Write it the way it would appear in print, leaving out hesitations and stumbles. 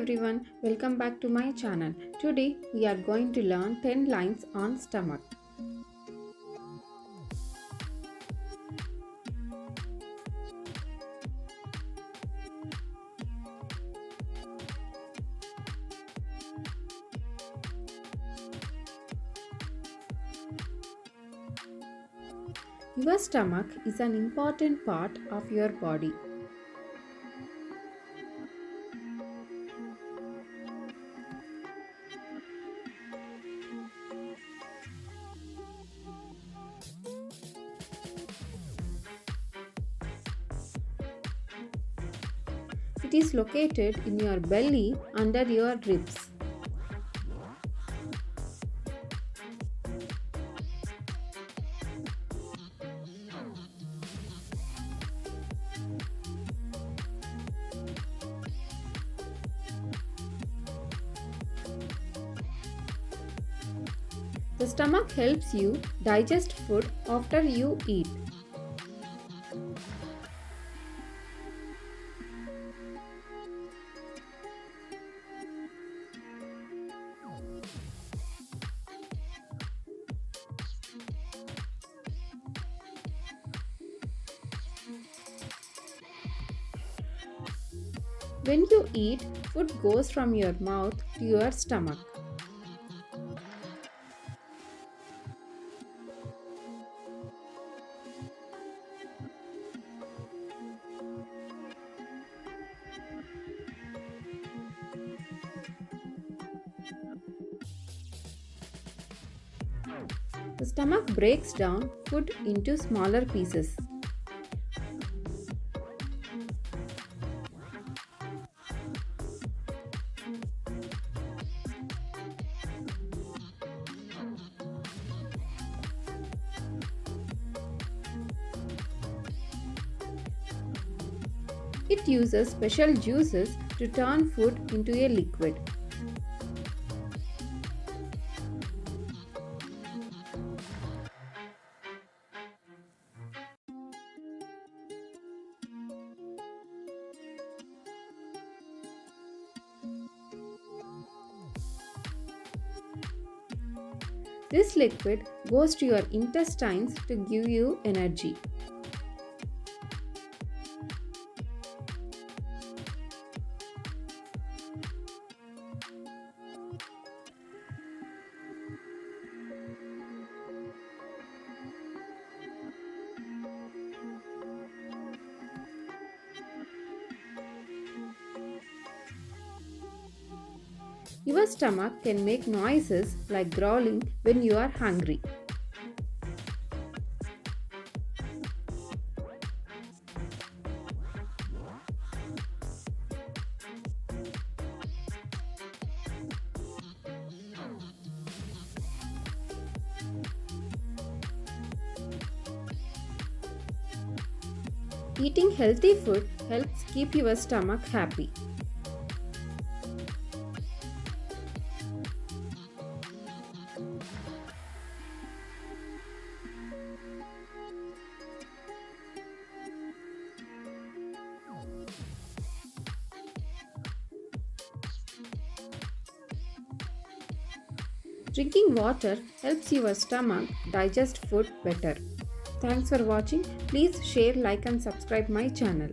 everyone, welcome back to my channel. Today we are going to learn 10 lines on stomach. Your stomach is an important part of your body. It is located in your belly under your ribs. The stomach helps you digest food after you eat. When you eat, food goes from your mouth to your stomach. The stomach breaks down food into smaller pieces. It uses special juices to turn food into a liquid. This liquid goes to your intestines to give you energy. Your stomach can make noises like growling when you are hungry. Eating healthy food helps keep your stomach happy. Drinking water helps your stomach digest food better. Thanks for watching. Please share, like and subscribe my channel.